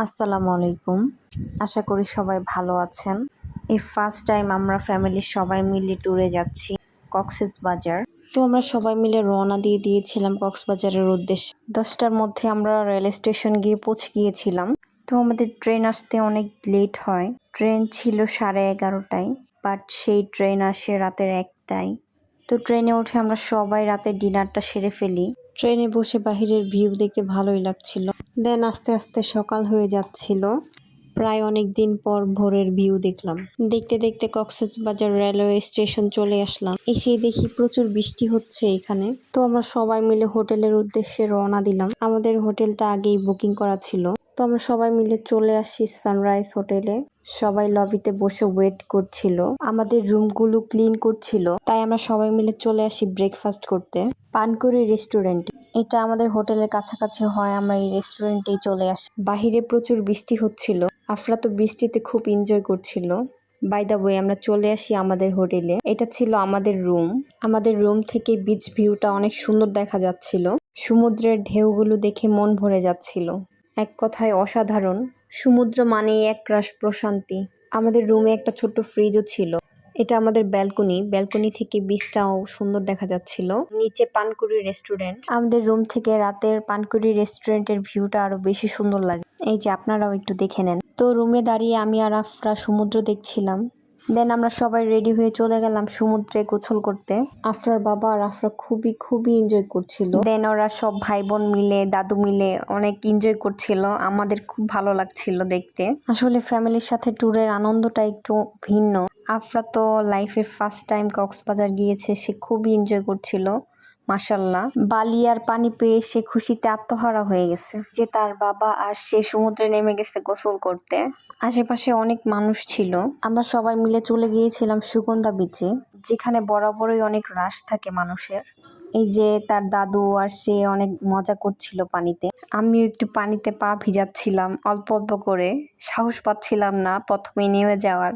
আসসালামু আলাইকুম। আশা করি সবাই ভালো আছেন। এই ফার্স্ট টাইম আমরা ফ্যামিলির সবাই মিলে ট্যুরে যাচ্ছি কক্সবাজার। তো আমরা সবাই মিলে রওনা দিয়ে দিয়েছিলাম কক্সবাজারের উদ্দেশ্যে। 10টার মধ্যে আমরা রেল স্টেশন গিয়ে পৌঁছে গিয়েছিলাম। তো আমাদের ট্রেন আসতে অনেক লেট হয়। ট্রেন ছিল 11:30টায়, বাট সেই ট্রেন আসে রাতের 1টায়। তো ট্রেনে উঠে আমরা সবাই রাতের ডিনারটা সেরে ফেলি। ট্রেনে বসে বাহিরের ভিউ দেখতে ভালোই লাগছিল। দেন আস্তে আস্তে সকাল হয়ে যাচ্ছিল। প্রায় অনেক দিন পর ভোরের ভিউ দেখলাম। দেখতে দেখতে কক্সবাজার রেলওয়ে স্টেশন চলে আসলাম। এসে দেখি প্রচুর বৃষ্টি হচ্ছে এখানে। তো আমরা সবাই মিলে হোটেলের উদ্দেশ্যে রওনা দিলাম। আমাদের হোটেলটা আগেই বুকিং করা ছিল। তো আমরা সবাই মিলে চলে আসি সানরাইজ হোটেলে। সবাই লবিতে বসে ওয়েট করছিল। আমাদের রুমগুলো ক্লিন করছিল। তাই আমরা সবাই মিলে চলে আসি ব্রেকফাস্ট করতে পানকুড়ি রেস্টুরেন্টে। এটা আমাদের হোটেলের কাছাকাছি হয়, আমরা এই রেস্টুরেন্টেই চলে আসি। বাহিরে প্রচুর বৃষ্টি হচ্ছিল। আফরা তো বৃষ্টিতে খুব এনজয় করছিল। বাই দ্য ওয়ে আমরা চলে আসি আমাদের হোটেলে। এটা ছিল আমাদের রুম। আমাদের রুম থেকে বিচ ভিউটা অনেক সুন্দর দেখা যাচ্ছিল। সমুদ্রের ঢেউগুলো দেখে মন ভরে যাচ্ছিল। এক কথায় অসাধারণ। সমুদ্র মানেই একরাশ প্রশান্তি। আমাদের রুমে একটা ছোট্ট ফ্রিজও ছিল। এটা আমাদের ব্যালকনি থেকে বিচটাও সুন্দর দেখা যাচ্ছিল। নিচে পানকুড়ি রেস্টুরেন্ট। আমাদের রুম থেকে রাতের পানকুড়ি রেস্টুরেন্টের ভিউটা আরো বেশি সুন্দর লাগে। এই যে আপনারাও একটু দেখে নেন। তো রুমে দাঁড়িয়ে আমি আর আফরা সমুদ্র দেখছিলাম। দেন আমরা সবাই রেডি হয়ে চলে গেলাম সমুদ্রে গোসল করতে। আফরার বাবা আর আফরা খুবই এনজয় করছিল। দেন ওরা সব ভাই বোন মিলে, দাদু মিলে অনেক এনজয় করছিল। আমাদের খুব ভালো লাগছিল দেখতে। আসলে ফ্যামিলির সাথে ট্যুরের আনন্দটা একটু ভিন্ন। আফরা তো লাইফে ফার্স্ট টাইম কক্সবাজার গিয়েছে, সে খুবই এনজয় করছিল। মাশাল্লাহ, বালি আর পানি পেয়ে সে খুশিতে আত্মহারা হয়ে গেছে যে তার বাবা আর সে সমুদ্রে নেমে গেছে গোসল করতে। আশেপাশে অনেক মানুষ ছিল। আমরা সবাই মিলে চলে গিয়েছিলাম সুগন্ধা বিচে, যেখানে বরাবরই অনেক রাশ থাকে মানুষের। এই যে তার দাদু আর সে অনেক মজা করছিল পানিতে। আমিও একটু পানিতে পা ভিজাচ্ছিলাম অল্প অল্প করে। সাহস পাচ্ছিলাম না প্রথমে নেমে যাওয়ার।